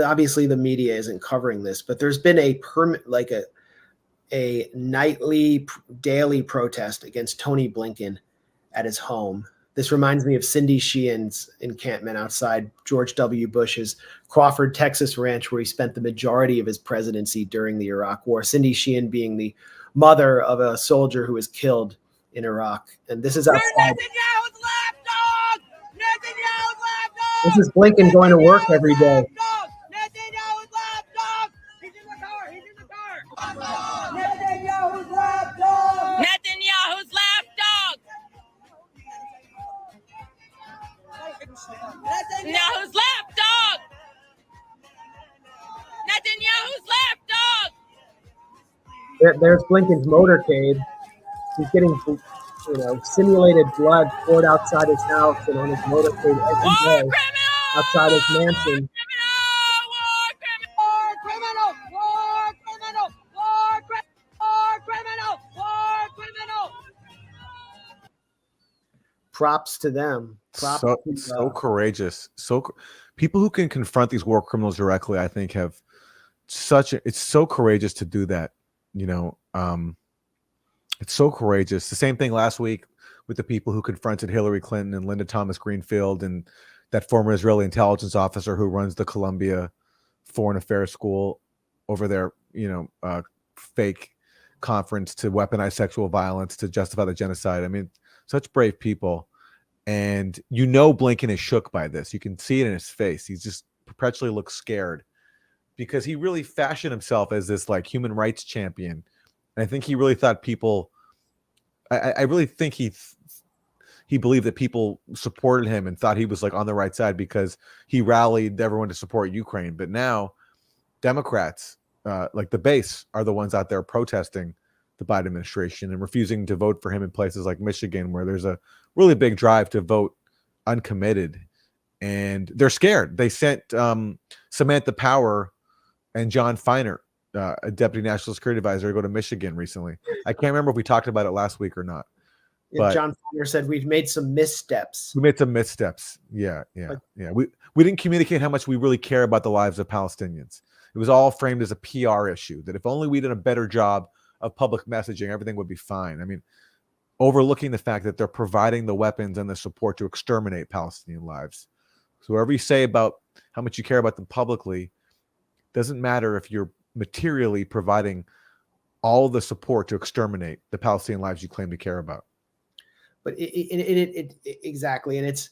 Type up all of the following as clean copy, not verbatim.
obviously the media isn't covering this, but there's been a nightly, daily protest against Tony Blinken at his home. This reminds me of Cindy Sheehan's encampment outside George W. Bush's Crawford, Texas ranch, where he spent the majority of his presidency during the Iraq War. Cindy Sheehan being the mother of a soldier who was killed in Iraq. And this is outside. This is Blinken going to work every day. Netanyahu's lapdog! Netanyahu's lapdog! Netanyahu's lapdog! Netanyahu's lapdog! There's Blinken's motorcade. He's getting, simulated blood poured outside his house and on his motorcade every day outside his mansion. Props to them. So courageous. People who can confront these war criminals directly, I think, have it's so courageous to do that. It's so courageous. The same thing last week with the people who confronted Hillary Clinton and Linda Thomas Greenfield and that former Israeli intelligence officer who runs the Columbia Foreign Affairs School over their, fake conference to weaponize sexual violence to justify the genocide. I mean, such brave people. And Blinken is shook by this. You can see it in his face. He just perpetually looks scared because he really fashioned himself as this like human rights champion. And I think he really thought people, I really think he believed that people supported him and thought he was like on the right side because he rallied everyone to support Ukraine. But now Democrats, like the base, are the ones out there protesting the Biden administration and refusing to vote for him in places like Michigan, where there's a really big drive to vote uncommitted. And they're scared. They sent Samantha Power and John Feiner, a deputy national security advisor, to go to Michigan recently. I can't remember if we talked about it last week or not. But John Feiner said we've made some missteps. We made some missteps. Yeah. We didn't communicate how much we really care about the lives of Palestinians. It was all framed as a PR issue, that if only we did a better job of public messaging, everything would be fine. I mean, overlooking the fact that they're providing the weapons and the support to exterminate Palestinian lives. So whatever you say about how much you care about them publicly, doesn't matter if you're materially providing all the support to exterminate the Palestinian lives you claim to care about. But it exactly, and it's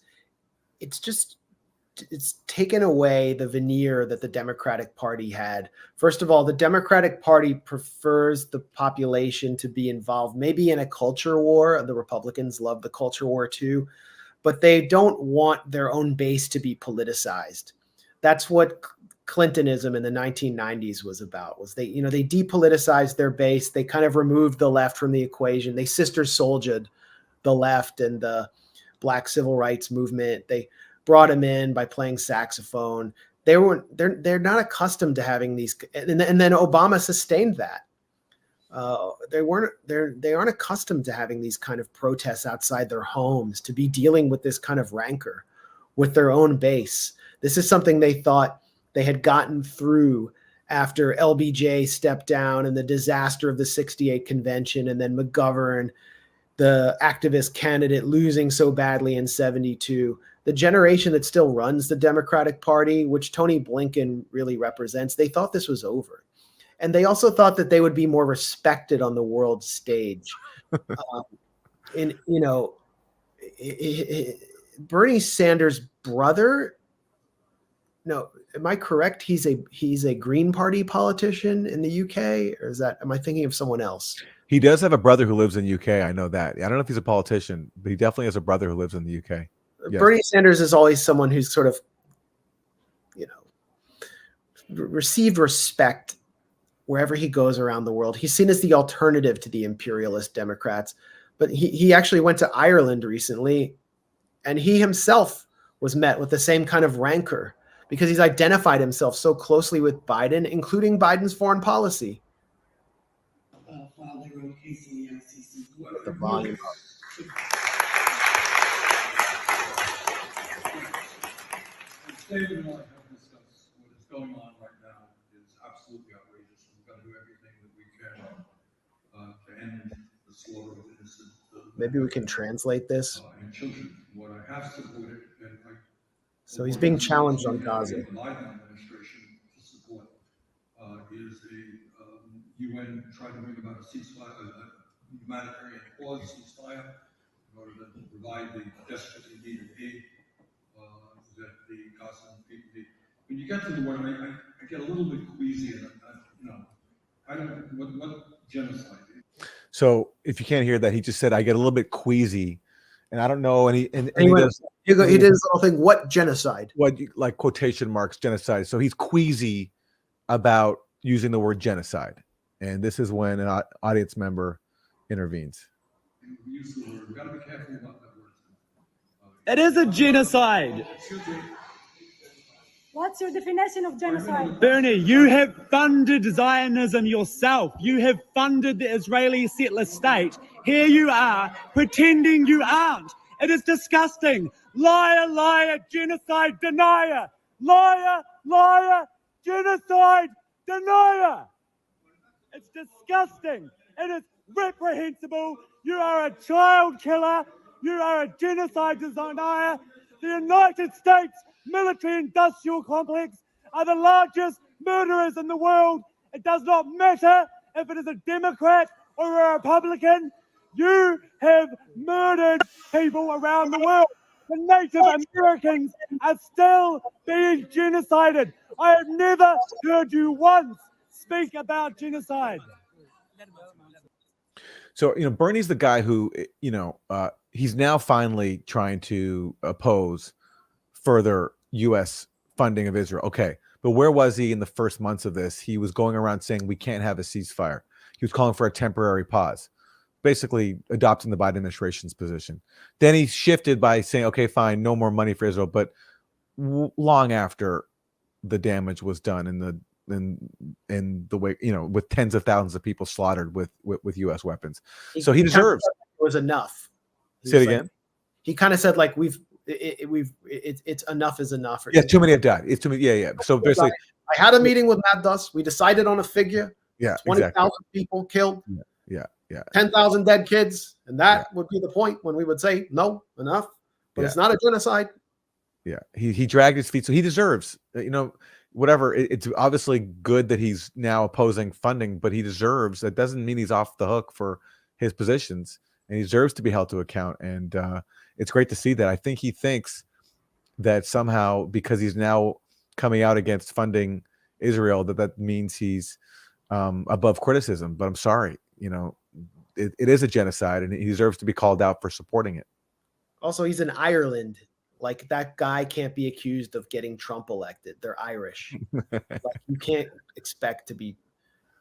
taken away the veneer that the Democratic Party had. First of all, the Democratic Party prefers the population to be involved maybe in a culture war. The Republicans love the culture war too, but they don't want their own base to be politicized. That's what Clintonism in the 1990s was about. Was they depoliticized their base. They kind of removed the left from the equation. They sister soldiered the left and the Black civil rights movement. They brought him in by playing saxophone. They're not accustomed to having these, and then Obama sustained that. They aren't accustomed to having these kind of protests outside their homes, to be dealing with this kind of rancor with their own base. This is something they thought they had gotten through after LBJ stepped down and the disaster of the 68 convention, and then McGovern, the activist candidate, losing so badly in 72. The generation that still runs the Democratic Party, which Tony Blinken really represents, they thought this was over. And they also thought that they would be more respected on the world stage. Bernie Sanders' brother, no, am I correct? He's a Green Party politician in the UK, or am I thinking of someone else? He does have a brother who lives in the UK. I know that. I don't know if he's a politician, but he definitely has a brother who lives in the UK. Yes. Bernie Sanders is always someone who's sort of, received respect wherever he goes around the world. He's seen as the alternative to the imperialist Democrats, but he actually went to Ireland recently, and he himself was met with the same kind of rancor because he's identified himself so closely with Biden, including Biden's foreign policy. The volume up. David and I have discussed what has going on right now is absolutely outrageous. We've got to do everything that we can to end the slaughter of innocent. Maybe we can translate this. And children. What I have supported, and So he's being challenged on Gaza. The Biden administration to support is a UN trying to bring about a ceasefire, a humanitarian pause ceasefire, in order to provide the desperately needed aid that the Gaza people need. When you get to the word, I get a little bit queasy, and I don't what genocide is. So if you can't hear that, he just said I get a little bit queasy, and I don't know. And he did his little thing. What genocide? What, like, quotation marks, genocide. So he's queasy about using the word genocide, and this is when an audience member intervenes. We use the word. We've got to be careful about that word. It is a genocide. What's your definition of genocide? Bernie, you have funded Zionism yourself. You have funded the Israeli settler state. Here you are pretending you aren't. It is disgusting. Liar, liar, genocide denier. Liar, liar, genocide denier. It's disgusting. It is reprehensible. You are a child killer. You are a genocide denier. The United States military-industrial complex are the largest murderers in the world. It does not matter if it is a Democrat or a Republican. You have murdered people around the world. The Native Americans are still being genocided. I have never heard you once speak about genocide. So, Bernie's the guy who, he's now finally trying to oppose further U.S. funding of Israel. Okay, but where was he in the first months of this? He was going around saying we can't have a ceasefire. He was calling for a temporary pause, basically adopting the Biden administration's position. Then he shifted by saying, okay, fine, no more money for Israel, but long after the damage was done in the way, with tens of thousands of people slaughtered with U.S. weapons. So he deserves. It was enough. Say it again. He kind of said, like, it's enough is enough. Yeah, too many have died. It's too many. Yeah. So basically, I had a meeting with Matt Duss. We decided on a figure. Yeah, 20,000 exactly. people killed. Yeah. 10,000 dead kids, and that would be the point when we would say no, enough. But it's not a genocide. Yeah, he dragged his feet, so he deserves. Whatever. It's obviously good that he's now opposing funding, but he deserves. That doesn't mean he's off the hook for his positions, and he deserves to be held to account. And it's great to see that. I think he thinks that somehow, because he's now coming out against funding Israel, that means he's above criticism. But I'm sorry, it is a genocide, and he deserves to be called out for supporting it. Also, he's in Ireland. Like, that guy can't be accused of getting Trump elected. They're Irish. Like, you can't expect to be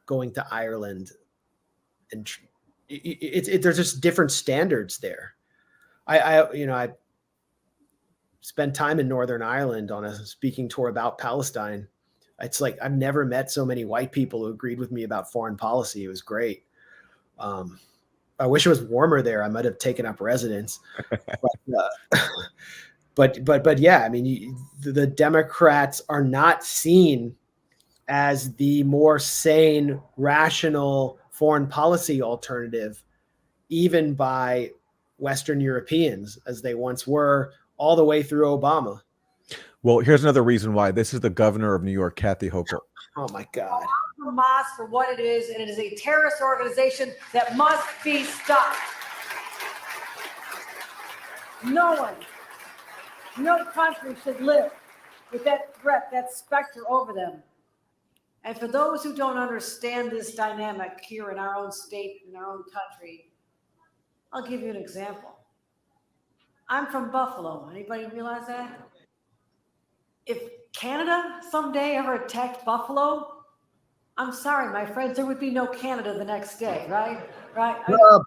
going to Ireland, and there's just different standards there. I spent time in Northern Ireland on a speaking tour about Palestine. It's like I've never met so many white people who agreed with me about foreign policy. It was great. I wish it was warmer there. I might have taken up residence. But yeah, I mean, the Democrats are not seen as the more sane, rational foreign policy alternative, even by Western Europeans, as they once were all the way through Obama. Well, here's another reason why. This is the governor of New York, Kathy Hochul. Oh, my God. Hamas for what it is, and it is a terrorist organization that must be stopped. No country should live with that threat, that specter over them. And for those who don't understand this dynamic here in our own state, in our own country, I'll give you an example. I'm from Buffalo. Anybody realize that? If Canada someday ever attacked Buffalo, I'm sorry, my friends, there would be no Canada the next day, right? Right?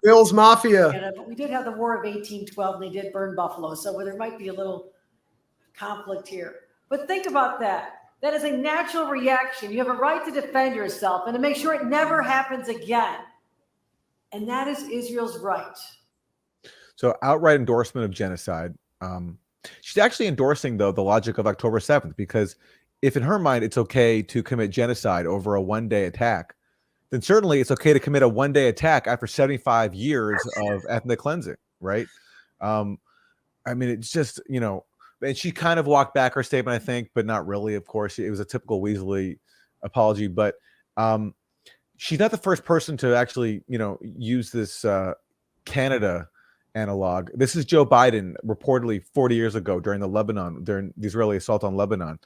Bill's Mafia. Canada, but we did have the War of 1812, and they did burn Buffalo, so there might be a little conflict here. But think about that. That is a natural reaction. You have a right to defend yourself and to make sure it never happens again. And that is Israel's right. So outright endorsement of genocide. She's actually endorsing, though, the logic of October 7th, because if in her mind it's okay to commit genocide over a one-day attack, then certainly it's okay to commit a one-day attack after 75 years of ethnic cleansing, right? I mean, it's just, and she kind of walked back her statement, I think, but not really, of course. It was a typical Weasley apology, but she's not the first person to actually, use this Canada analog. This is Joe Biden, reportedly 40 years ago during the Israeli assault on Lebanon.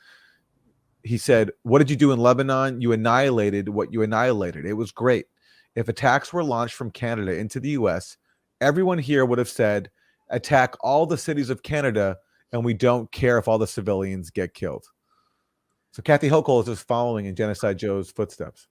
He said, "What did you do in Lebanon? You annihilated what you annihilated. It was great. If attacks were launched from Canada into the US, everyone here would have said, attack all the cities of Canada, and we don't care if all the civilians get killed." So Kathy Hochul is just following in Genocide Joe's footsteps.